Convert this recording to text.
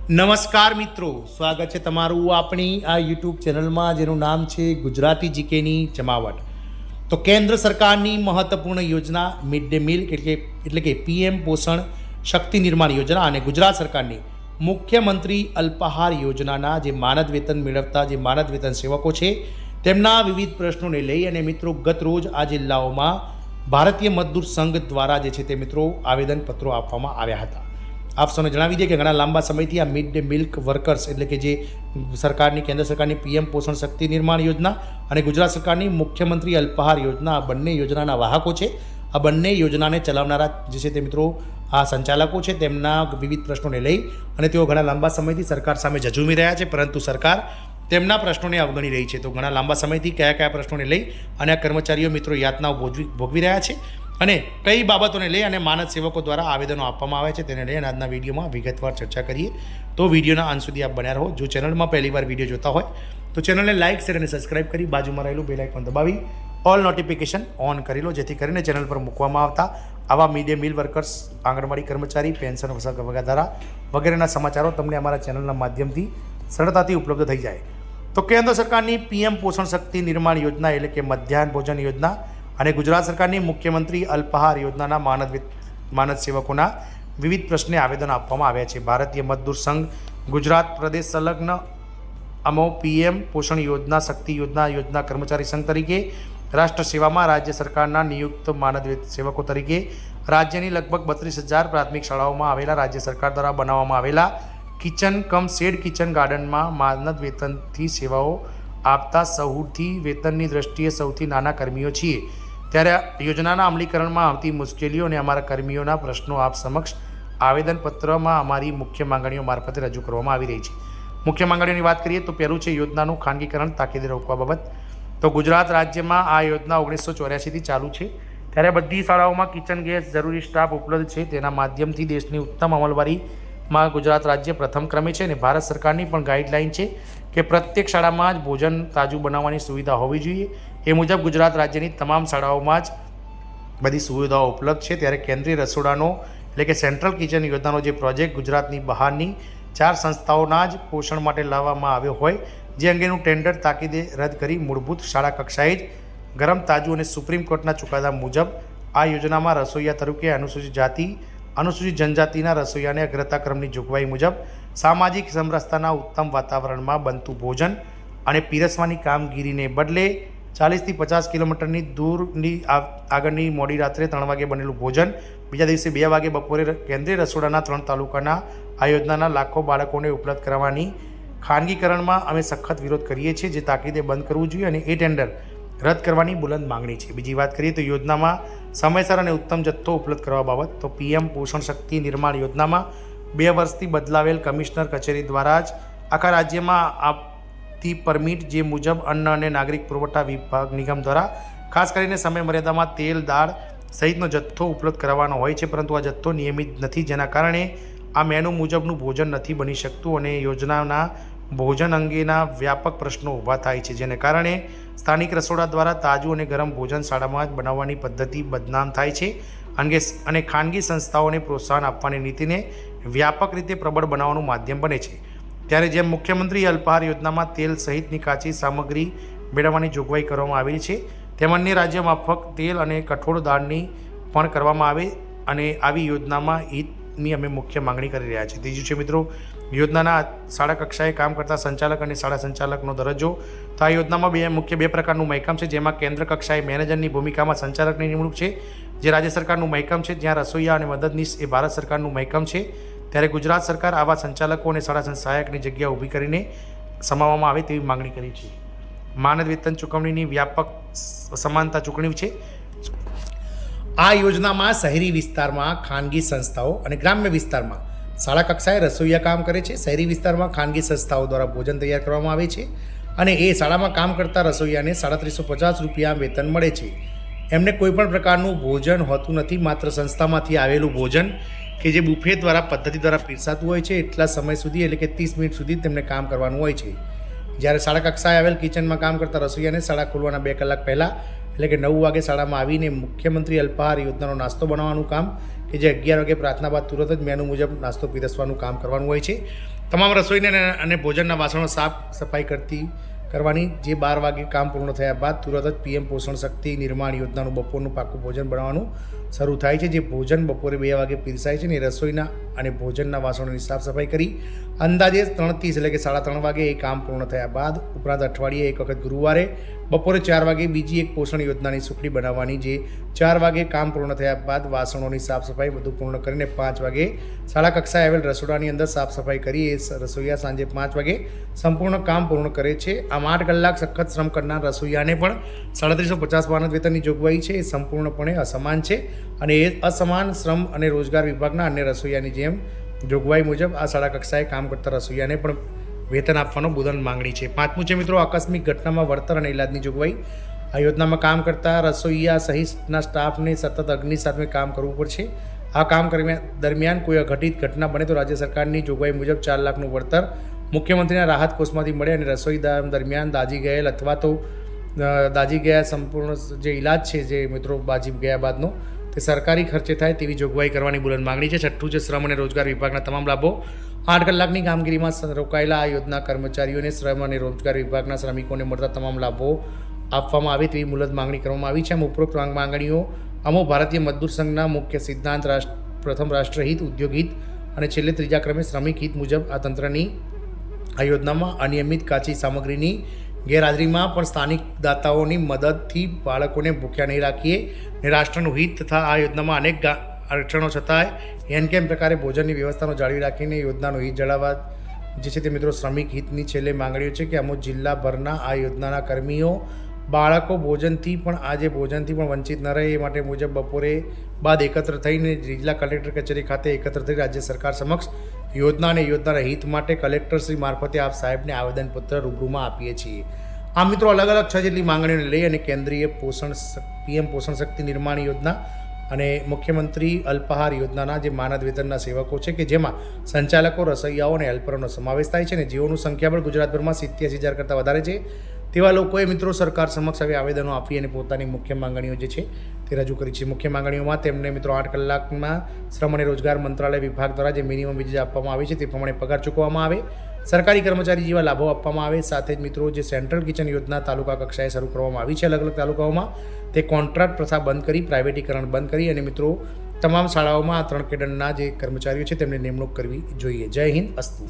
નમસ્કાર મિત્રો, સ્વાગત છે તમારું આપણી આ યુટ્યુબ ચેનલમાં જેનું નામ છે ગુજરાતી જીકેની જમાવટ. તો કેન્દ્ર સરકારની મહત્વપૂર્ણ યોજના મિડ ડે મિલ એટલે કે પીએમ પોષણ શક્તિ નિર્માણ યોજના અને ગુજરાત સરકારની મુખ્યમંત્રી અલ્પાહાર યોજનાના જે માનદ વેતન મેળવતા જે માનદ વેતન સેવકો છે તેમના વિવિધ પ્રશ્નોને લઈ અને મિત્રો ગત રોજ આ જિલ્લાઓમાં ભારતીય મજદૂર સંઘ દ્વારા જે છે તે મિત્રો આવેદનપત્રો આપવામાં આવ્યા હતા. આપ સૌને જણાવી દઈએ કે ઘણા લાંબા સમયથી આ મિડ ડે મિલ્ક વર્કર્સ એટલે કે જે કેન્દ્ર સરકારની પીએમ પોષણ શક્તિ નિર્માણ યોજના અને ગુજરાત સરકારની મુખ્યમંત્રી અલ્પાહાર યોજના આ બંને યોજનાના વાહકો છે. આ બંને યોજનાને ચલાવનારા જે છે તે મિત્રો આ સંચાલકો છે તેમના વિવિધ પ્રશ્નોને લઈ અને તેઓ ઘણા લાંબા સમયથી સરકાર સામે ઝઝૂમી રહ્યા છે, પરંતુ સરકાર તેમના પ્રશ્નોને અવગણી રહી છે. તો ઘણા લાંબા સમયથી કયા પ્રશ્નોને લઈ અને આ કર્મચારીઓ મિત્રો યાતનાઓ ભોગવી રહ્યા છે અને કઈ બાબતોને લઈ અને માનદ સેવકો દ્વારા આવેદનો આપવામાં આવે છે તેને લઈ અને આજના વિડીયોમાં વિગતવાર ચર્ચા કરીએ. તો વિડીયોના અંત સુધી આપ બન્યા રહો. જો ચેનલમાં પહેલીવાર વિડીયો જોતા હોય તો ચેનલને લાઇક, શેર અને સબસ્ક્રાઇબ કરી બાજુમાં રહેલું બેલ આઇકોન દબાવી ઓલ નોટિફિકેશન ઓન કરી લો, જેથી કરીને ચેનલ પર મૂકવામાં આવતા આવા મિડ ડે મિલ વર્કર્સ, આંગણવાડી કર્મચારી, પેન્શન વગેરે વગેરેના સમાચારો તમને અમારા ચેનલના માધ્યમથી સરળતાથી ઉપલબ્ધ થઈ જાય. તો કેન્દ્ર સરકારની પીએમ પોષણ શક્તિ નિર્માણ યોજના એટલે કે મધ્યાહન ભોજન યોજના અને ગુજરાત સરકારની મુખ્યમંત્રી અલ્પાહાર યોજનાના માનદ સેવકોના વિવિધ પ્રશ્ને આવેદનો આપવામાં આવ્યા છે. ભારતીય મજદૂર સંઘ ગુજરાત પ્રદેશ સંલગ્ન અમો પીએમ પોષણ યોજના શક્તિ યોજના કર્મચારી સંઘ તરીકે રાષ્ટ્ર સેવામાં રાજ્ય સરકારના નિયુક્ત માનદ સેવકો તરીકે રાજ્યની લગભગ 32,000 પ્રાથમિક શાળાઓમાં આવેલા રાજ્ય સરકાર દ્વારા બનાવવામાં આવેલા કિચન કમ શેડ કિચન ગાર્ડનમાં માનદ વેતનથી સેવાઓ આપતા સૌથી વેતનની દ્રષ્ટિએ સૌથી નાના કર્મીઓ છીએ. ત્યારે યોજનાના અમલીકરણમાં આવતી મુશ્કેલીઓ અને અમારા કર્મીઓના પ્રશ્નો આપ સમક્ષ આવેદનપત્રમાં અમારી મુખ્ય માંગણીઓ મારફતે રજૂ કરવામાં આવી રહી છે. મુખ્ય માંગણીઓની વાત કરીએ તો પહેલું છે યોજનાનું ખાનગીકરણ તાકીદે રોકવા બાબત. તો ગુજરાત રાજ્યમાં આ યોજના 1984થી ચાલુ છે. ત્યારે બધી શાળાઓમાં કિચન ગેસ જરૂરી સ્ટાફ ઉપલબ્ધ છે. તેના માધ્યમથી દેશની ઉત્તમ અમલવારીમાં ગુજરાત રાજ્ય પ્રથમ ક્રમે છે અને ભારત સરકારની પણ ગાઈડલાઇન છે કે પ્રત્યેક શાળામાં જ ભોજન તાજું બનાવવાની સુવિધા હોવી જોઈએ. એ મુજબ ગુજરાત રાજ્યની તમામ શાળાઓમાં જ બધી સુવિધાઓ ઉપલબ્ધ છે. ત્યારે કેન્દ્રીય રસોડાનો એટલે કે સેન્ટ્રલ કિચન યોજનાનો જે પ્રોજેક્ટ ગુજરાતની બહારની 4 સંસ્થાઓના જ પોષણ માટે લાવવામાં આવ્યો હોય, જે અંગેનું ટેન્ડર તાકીદે રદ કરી મૂળભૂત શાળા કક્ષાએ જ ગરમ તાજું અને સુપ્રીમ કોર્ટના ચુકાદા મુજબ આ યોજનામાં રસોઈયા તરીકે અનુસૂચિત જાતિ અનુસૂચિત જનજાતિના રસોઈયાને અગ્રતા ક્રમની જોગવાઈ મુજબ સામાજિક સમરસતાના ઉત્તમ વાતાવરણમાં બનતું ભોજન અને પીરસવાની કામગીરીને બદલે 40થી 50 કિલોમીટરની દૂરની આગળની મોડી રાત્રે 3 વાગે બનેલું ભોજન બીજા દિવસે 2 વાગે બપોરે કેન્દ્રીય રસોડાના 3 તાલુકાના આ યોજનાના લાખો બાળકોને ઉપલબ્ધ કરવાની ખાનગીકરણમાં અમે સખત વિરોધ કરીએ છીએ, જે તાકીદે બંધ કરવું જોઈએ અને એ ટેન્ડર રદ કરવાની બુલંદ માંગણી છે. બીજી વાત કરીએ તો યોજનામાં સમયસર અને ઉત્તમ જથ્થો ઉપલબ્ધ કરવા બાબત. તો પીએમ પોષણ શક્તિ નિર્માણ યોજનામાં 2 વર્ષથી બદલાવેલ કમિશનર કચેરી દ્વારા જ આખા રાજ્યમાં આપતી પરમિટ જે મુજબ અન્ન અને નાગરિક પુરવઠા વિભાગ નિગમ દ્વારા ખાસ કરીને સમય મર્યાદામાં તેલ, દાળ સહિતનો જથ્થો ઉપલબ્ધ કરાવવાનો હોય છે, પરંતુ આ જથ્થો નિયમિત નથી, જેના કારણે આ મેનુ મુજબનું ભોજન નથી બની શકતું અને યોજનાના ભોજન અંગેના વ્યાપક પ્રશ્નો ઊભા થાય છે, જેને કારણે સ્થાનિક રસોડા દ્વારા તાજું અને ગરમ ભોજન શાળામાં જ બનાવવાની પદ્ધતિ બદનામ થાય છે અને ખાનગી સંસ્થાઓને પ્રોત્સાહન આપવાની નીતિને વ્યાપક રીતે પ્રબળ બનાવવાનું માધ્યમ બને છે. ત્યારે જેમ મુખ્યમંત્રી અલ્પાહાર યોજનામાં તેલ સહિતની કાચી સામગ્રી મેળવવાની જોગવાઈ કરવામાં આવેલી છે, તેમ અન્ય રાજ્ય માફક તેલ અને કઠોળ દાળની પણ કરવામાં આવે અને આવી યોજનામાં હિતની અમે મુખ્ય માંગણી કરી રહ્યા છીએ. ત્રીજું છે મિત્રો યોજનાના શાળા કક્ષાએ કામ કરતા સંચાલક અને શાળા સંચાલકનો દરજ્જો. તો આ યોજનામાં મુખ્ય બે પ્રકારનું મહેકમ છે, જેમાં કેન્દ્ર કક્ષાએ મેનેજરની ભૂમિકામાં સંચાલકની નિમણૂક છે, જે રાજ્ય સરકારનું મહેકમ છે, જ્યાં રસોઈયા અને મદદનીશ એ ભારત સરકારનું મહેકમ છે. ત્યારે ગુજરાત સરકાર આવા સંચાલકો અને શાળા સહાયકની જગ્યા ઊભી કરીને સમાવવામાં આવે તેવી માંગણી કરી છે. માનદ વેતન ચૂકવણીની વ્યાપક સમાનતા ચૂકવણી છે. આ યોજનામાં શહેરી વિસ્તારમાં ખાનગી સંસ્થાઓ અને ગ્રામ્ય વિસ્તારમાં શાળા કક્ષાએ રસોઈયા કામ કરે છે. શહેરી વિસ્તારમાં ખાનગી સંસ્થાઓ દ્વારા ભોજન તૈયાર કરવામાં આવે છે અને એ શાળામાં કામ કરતા રસોઈયાને 350 રૂપિયા વેતન મળે છે. એમને કોઈપણ પ્રકારનું ભોજન હોતું નથી, માત્ર સંસ્થામાંથી આવેલું ભોજન કે જે બુફે દ્વારા પદ્ધતિ દ્વારા પીરસાતું હોય છે એટલા સમય સુધી એટલે કે 30 મિનિટ સુધી તેમને કામ કરવાનું હોય છે. જ્યારે શાળા કક્ષાએ આવેલ કિચનમાં કામ કરતા રસોઈયાને શાળા ખોલવાના 2 કલાક પહેલાં એટલે કે 9 વાગે શાળામાં આવીને મુખ્યમંત્રી અલ્પાહાર યોજનાનો નાસ્તો બનાવવાનું કામ કે જે 11 વાગે પ્રાર્થના બાદ તુરંત જ મેનુ મુજબ નાસ્તો પીરસવાનું કામ કરવાનું હોય છે. તમામ રસોઈને અને ભોજનના વાસણો સાફ સફાઈ કરવાની જે 12 વાગે કામ પૂર્ણ થયા બાદ તુરત જ પીએમ પોષણ શક્તિ નિર્માણ યોજનાનું બપોરનું પાકું ભોજન બનાવવાનું શરૂ થાય છે. જે ભોજન બપોરે 2 વાગે પીરસાય છે ને રસોઈના અને ભોજનના વાસણોની સાફ સફાઈ કરી અંદાજે 3:30 એટલે કે 3:30 વાગે એ કામ પૂર્ણ થયા બાદ ઉપરાંત અઠવાડિયે એક વખત ગુરુવારે બપોરે 4 વાગે બીજી એક પોષણ યોજનાની સુખડી બનાવવાની. જે 4 વાગે કામ પૂર્ણ થયા બાદ વાસણોની સાફ સફાઈ બધું પૂર્ણ કરીને 5 વાગે શાળા કક્ષાએ આવેલ રસોડાની અંદર સાફ સફાઈ કરી એ રસોઈયા સાંજે 5 વાગે સંપૂર્ણ કામ પૂર્ણ કરે છે. આમ 8 કલાક સખત શ્રમ કરનાર રસોઈયાને પણ 3750 માનદ વેતનની જોગવાઈ છે. એ સંપૂર્ણપણે અસમાન છે અને એ અસમાન શ્રમ અને રોજગાર વિભાગના અન્ય રસોઈયાની જેમ જોગવાઈ મુજબ આ શાળા કક્ષાએ કામ કરતા રસોઈયાને પણ વેતન આપવાનો બુલંદ માંગણી છે. 5મું છે મિત્રો આકસ્મિક ઘટનામાં વળતર અને ઇલાજની જોગવાઈ. આ યોજનામાં કામ કરતા રસોઈયા સહિતના સ્ટાફને સતત અગ્નિ સામે કામ કરવું પડશે. આ કામ દરમિયાન કોઈ અઘટિત ઘટના બને તો રાજ્ય સરકારની જોગવાઈ મુજબ 4 લાખનું વળતર મુખ્યમંત્રીના રાહત કોષમાંથી મળે અને રસોઈ દરમિયાન દાઝી ગયેલ અથવા તો દાઝી ગયા સંપૂર્ણ જે ઇલાજ છે જે મિત્રો બાજી ગયા બાદનો તે સરકારી ખર્ચે થાય તેવી જોગવાઈ કરવાની બુલંદ માંગણી છે. 6ઠું છે શ્રમ અને રોજગાર વિભાગના તમામ લાભો. 8 કલાકની કામગીરીમાં રોકાયેલા આ યોજના કર્મચારીઓને શ્રમ અને રોજગાર વિભાગના શ્રમિકોને મળતા તમામ લાભો આપવામાં આવે તેવી મુલત માંગણી કરવામાં આવી છે. આમ ઉપરોક્ત માંગણીઓ અમો ભારતીય મજદૂર સંઘના મુખ્ય સિદ્ધાંત પ્રથમ રાષ્ટ્રહિત, ઉદ્યોગ હિત અને છેલ્લે 3જા ક્રમે શ્રમિક હિત મુજબ આ તંત્રની આ યોજનામાં અનિયમિત કાચી સામગ્રીની ગેરહાજરીમાં પણ સ્થાનિક દાતાઓની મદદથી બાળકોને ભૂખ્યા નહીં રાખીએ ને રાષ્ટ્રનું હિત તથા આ યોજનામાં અનેક અડચણો છતાંય કેમ પ્રકારે ભોજનની વ્યવસ્થાનો જાળવી રાખીને યોજનાનું હિત જળાવવા જે છે તે મિત્રો શ્રમિક હિતની છેલ્લે માંગણીઓ છે કે અમુક જિલ્લાભરના આ યોજનાના કર્મીઓ બાળકો ભોજનથી પણ વંચિત ન રહે એ માટે મુજબ બપોરે બાદ એકત્ર થઈને જિલ્લા કલેક્ટર કચેરી ખાતે એકત્ર થઈ રાજ્ય સરકાર સમક્ષ યોજના અને યોજનાના હિત માટે કલેક્ટરશ્રી મારફતે આપ સાહેબને આવેદનપત્ર રૂબરૂમાં આપીએ છીએ. આ મિત્રો અલગ અલગ 6 જેટલી માંગણીઓને લઈ અને કેન્દ્રીય પીએમ પોષણ શક્તિ નિર્માણ યોજના અને મુખ્યમંત્રી અલ્પાહાર યોજનાના જે માનદ વેતનના સેવકો છે કે જેમાં સંચાલકો, રસોઈયાઓ અને હેલ્પરોનો સમાવેશ થાય છે ને જેઓનું સંખ્યાબળ ગુજરાતભરમાં 87,000 કરતાં વધારે છે તેવા લોકોએ મિત્રો સરકાર સમક્ષ હવે આવેદનો આપી અને પોતાની મુખ્ય માંગણીઓ જે છે તે રજૂ કરી છે. મુખ્ય માંગણીઓમાં તેમને મિત્રો 8 કલાકમાં શ્રમ અને રોજગાર મંત્રાલય વિભાગ દ્વારા જે મિનિમમ વેજ આપવામાં આવે છે તે પ્રમાણે પગાર ચૂકવવામાં આવે, સરકારી કર્મચારી જેવા લાભો આપવામાં આવે. સાથે જ મિત્રો જે સેન્ટ્રલ કિચન યોજના તાલુકા કક્ષાએ શરૂ કરવામાં આવી છે અલગ અલગ તાલુકાઓમાં તે કોન્ટ્રાક્ટ પ્રથા બંધ કરી, પ્રાઇવેટીકરણ બંધ કરી અને મિત્રો તમામ શાળાઓમાં આ 3 કેડરના જે કર્મચારીઓ છે તેમને નિમણૂક કરવી જોઈએ. જય હિન્દ, અસ્તુ.